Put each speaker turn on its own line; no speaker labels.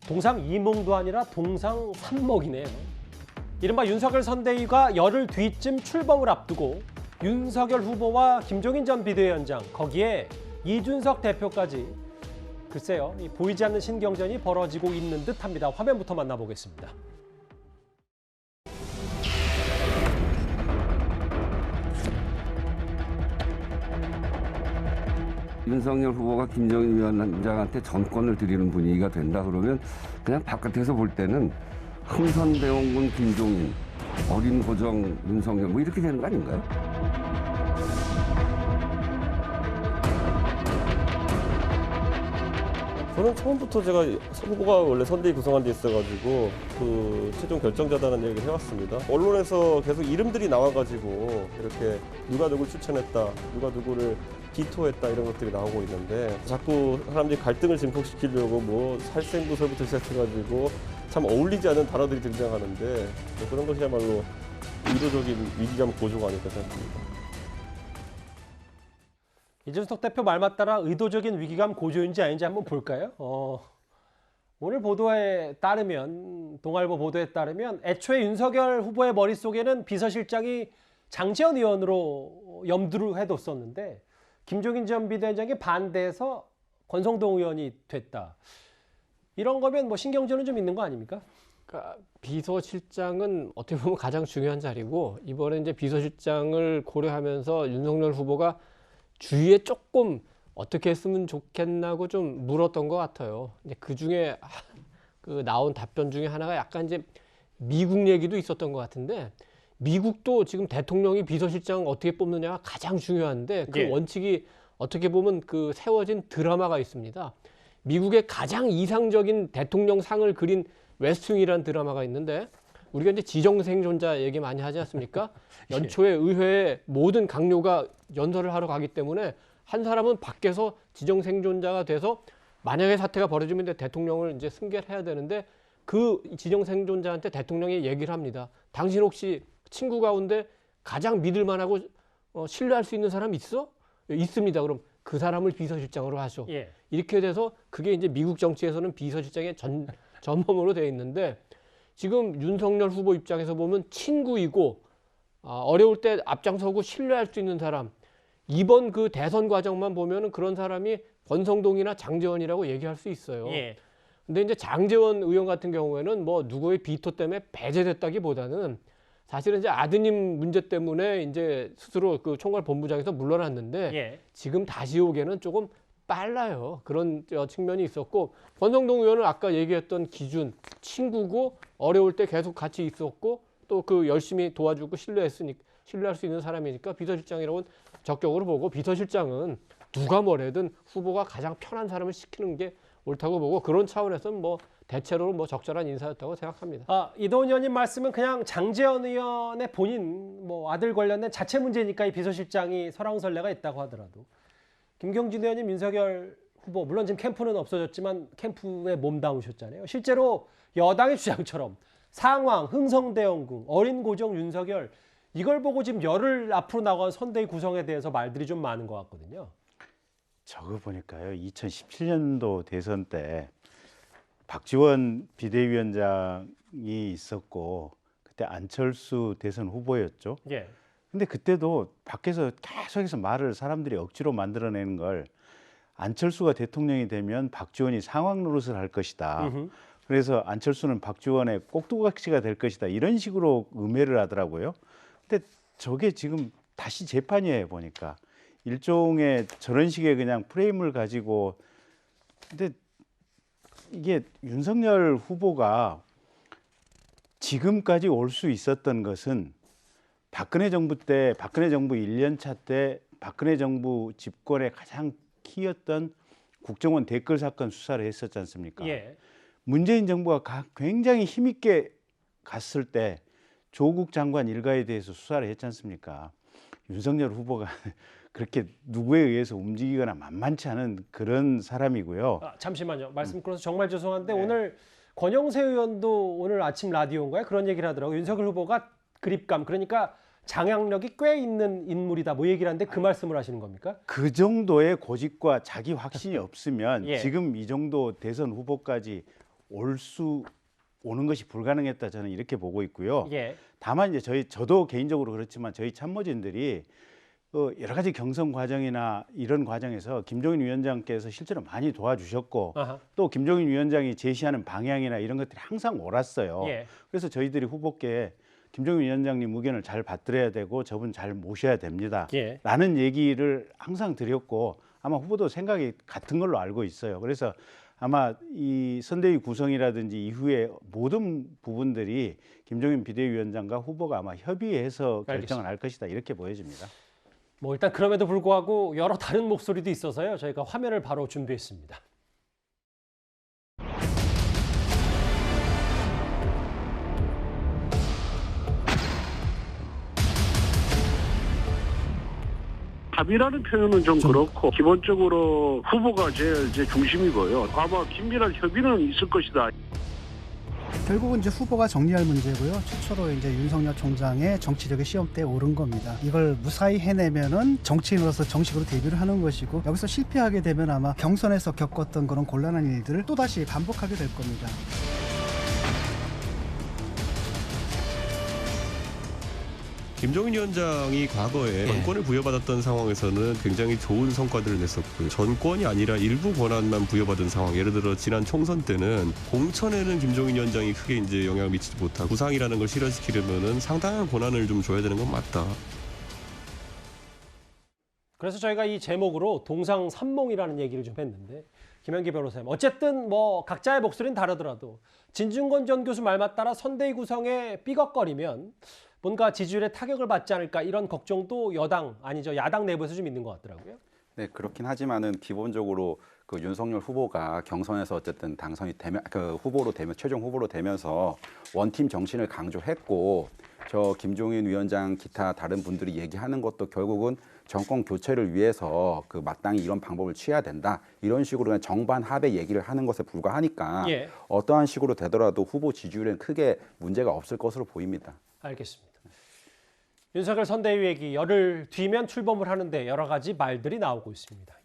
동상이몽도 아니라 동상삼목이네요. 이른바 윤석열 선대위가 열흘 뒤쯤 출범을 앞두고 윤석열 후보와 김종인 전 비대위원장, 거기에 이준석 대표까지 글쎄요, 보이지 않는 신경전이 벌어지고 있는 듯합니다. 화면부터 만나보겠습니다.
윤석열 후보가 김종인 위원장한테 전권을 드리는 분위기가 된다 그러면 그냥 바깥에서 볼 때는 흥선대원군 김종인, 어린 고정 윤석열 뭐 이렇게 되는 거 아닌가요?
저는 처음부터 제가 후보가 원래 선대위 구성한 데 있어가지고 그 최종 결정자다는 얘기를 해왔습니다. 언론에서 계속 이름들이 나와가지고 이렇게 누가 누굴 추천했다, 누가 누구를 기토했다 이런 것들이 나오고 있는데 자꾸 사람들이 갈등을 증폭시키려고 뭐 살생부설부터 시작해가지고 참 어울리지 않은 단어들이 등장하는데 그런 것이야말로 의도적인 위기감 고조가 아닐까 생각합니다.
이준석 대표 말 맞따라 의도적인 위기감 고조인지 아닌지 한번 볼까요? 오늘 보도에 따르면, 동아일보 보도에 따르면 애초에 윤석열 후보의 머릿속에는 비서실장이 장제원 의원으로 염두를 해뒀었는데 김종인 전 비대위원장이 반대해서 권성동 의원이 됐다. 이런 거면 뭐 신경전은 좀 있는 거 아닙니까?
그러니까 비서실장은 어떻게 보면 가장 중요한 자리고, 이번에 이제 비서실장을 고려하면서 윤석열 후보가 주위에 조금 어떻게 했으면 좋겠나고 좀 물었던 것 같아요. 이제 그 중에 그 나온 답변 중에 하나가 약간 이제 미국 얘기도 있었던 것 같은데, 미국도 지금 대통령이 비서실장 어떻게 뽑느냐가 가장 중요한데 그 원칙이 어떻게 보면 그 세워진 드라마가 있습니다. 미국의 가장 이상적인 대통령 상을 그린 웨스트윙이라는 드라마가 있는데, 우리가 이제 지정생존자 얘기 많이 하지 않습니까? 연초에 의회에 모든 강요가 연설을 하러 가기 때문에 한 사람은 밖에서 지정생존자가 돼서 만약에 사태가 벌어지면 대통령을 이제 승계해야 되는데, 그 지정생존자한테 대통령이 얘기를 합니다. 당신 혹시 친구 가운데 가장 믿을만하고 신뢰할 수 있는 사람 있어? 있습니다. 그럼 그 사람을 비서실장으로 하셔. 이렇게 돼서 그게 이제 미국 정치에서는 비서실장의 전범으로 되어 있는데, 지금 윤석열 후보 입장에서 보면 친구이고 어려울 때 앞장서고 신뢰할 수 있는 사람, 이번 그 대선 과정만 보면은 그런 사람이 권성동이나 장제원이라고 얘기할 수 있어요. 근데 이제 장제원 의원 같은 경우에는 뭐 누구의 비토 때문에 배제됐다기보다는 사실은 이제 아드님 문제 때문에 이제 스스로 그 총괄본부장에서 물러났는데 지금 다시 오기에는 조금 빨라요. 그런 측면이 있었고, 권성동 의원은 아까 얘기했던 기준, 친구고 어려울 때 계속 같이 있었고 또 그 열심히 도와주고 신뢰할 수 있는 사람이니까 비서실장이라고는 적격으로 보고, 비서실장은 누가 뭐래든 후보가 가장 편한 사람을 시키는 게 옳다고 보고, 그런 차원에서는 뭐 대체로 뭐 적절한 인사였다고 생각합니다.
이도훈 의원님 말씀은 그냥 장제원 의원의 본인 뭐 아들 관련된 자체 문제니까 이 비서실장이 설왕설래가 있다고 하더라도, 김경진 의원님, 윤석열 후보 물론 지금 캠프는 없어졌지만 캠프에 몸담으셨잖아요. 실제로 여당의 주장처럼 상황, 흥성대원군, 어린 고정 윤석열, 이걸 보고 지금 열흘 앞으로 나간 선대위 구성에 대해서 말들이 좀 많은 것 같거든요.
저거 보니까요, 2017년도 대선 때 박지원 비대위원장이 있었고 그때 안철수 대선 후보였죠. 근데 그때도 밖에서 계속해서 말을 사람들이 억지로 만들어내는 걸, 안철수가 대통령이 되면 박지원이 상황 노릇을 할 것이다. 그래서 안철수는 박지원의 꼭두각시가 될 것이다. 이런 식으로 음해를 하더라고요. 근데 저게 지금 다시 재판이에요, 보니까. 일종의 저런 식의 그냥 프레임을 가지고. 근데 이게 윤석열 후보가 지금까지 올 수 있었던 것은 박근혜 정부 때, 박근혜 정부 1년차 때 박근혜 정부 집권의 가장 키였던 국정원 댓글 사건 수사를 했었지 않습니까? 문재인 정부가 굉장히 힘있게 갔을 때 조국 장관 일가에 대해서 수사를 했지 않습니까? 윤석열 후보가 그렇게 누구에 의해서 움직이거나 만만치 않은 그런 사람이고요.
잠시만요. 말씀 끊어서 정말 죄송한데 오늘 권영세 의원도 오늘 아침 라디오인가요? 그런 얘기를 하더라고요. 윤석열 후보가 그립감, 그러니까 장악력이 꽤 있는 인물이다 뭐 얘기를 하는데 그 말씀을 하시는 겁니까?
그 정도의 고집과 자기 확신이 없으면 지금 이 정도 대선 후보까지 오는 것이 불가능했다 저는 이렇게 보고 있고요.
예.
다만 이제 저도 개인적으로 그렇지만 저희 참모진들이 여러 가지 경선 과정이나 이런 과정에서 김종인 위원장께서 실제로 많이 도와주셨고
아하.
또 김종인 위원장이 제시하는 방향이나 이런 것들이 항상 옳았어요.
예.
그래서 저희들이 후보께 김종인 위원장님 의견을 잘 받들어야 되고 저분 잘 모셔야 됩니다.
예.
라는 얘기를 항상 드렸고 아마 후보도 생각이 같은 걸로 알고 있어요. 그래서 아마 이 선대위 구성이라든지 이후에 모든 부분들이 김종인 비대위원장과 후보가 아마 협의해서 결정을 할 것이다 이렇게 보여집니다.
뭐 일단 그럼에도 불구하고 여러 다른 목소리도 있어서요. 저희가 화면을 바로 준비했습니다.
합의라는 표현은 좀 그렇고 기본적으로 후보가 제일 이제 중심이고요. 아마 긴밀한 협의는 있을 것이다.
결국은 이제 후보가 정리할 문제고요. 최초로 이제 윤석열 총장의 정치력의 시험대에 오른 겁니다. 이걸 무사히 해내면은 정치인으로서 정식으로 데뷔를 하는 것이고 여기서 실패하게 되면 아마 경선에서 겪었던 그런 곤란한 일들을 또다시 반복하게 될 겁니다.
김종인 위원장이 과거에 전권을 부여받았던 상황에서는 굉장히 좋은 성과들을 냈었고요. 전권이 아니라 일부 권한만 부여받은 상황. 예를 들어 지난 총선 때는 공천에는 김종인 위원장이 크게 이제 영향을 미치지 못하고 구상이라는 걸 실현시키려면은 상당한 권한을 좀 줘야 되는 건 맞다.
그래서 저희가 이 제목으로 동상삼몽이라는 얘기를 좀 했는데 김현기 변호사님 어쨌든 뭐 각자의 목소리는 다르더라도 진중권 전 교수 말만 따라 선대위 구성에 삐걱거리면 뭔가 지지율에 타격을 받지 않을까 이런 걱정도 야당 내부에서 좀 있는 것 같더라고요.
네, 그렇긴 하지만은 기본적으로 그 윤석열 후보가 경선에서 어쨌든 당선이 되면 최종 후보로 되면서 원팀 정신을 강조했고 저 김종인 위원장 기타 다른 분들이 얘기하는 것도 결국은 정권 교체를 위해서 그 마땅히 이런 방법을 취해야 된다. 이런 식으로 그냥 정반 합의 얘기를 하는 것에 불과하니까
예.
어떠한 식으로 되더라도 후보 지지율엔 크게 문제가 없을 것으로 보입니다.
알겠습니다. 윤석열 선대위 얘기 열흘 뒤면 출범을 하는데 여러 가지 말들이 나오고 있습니다.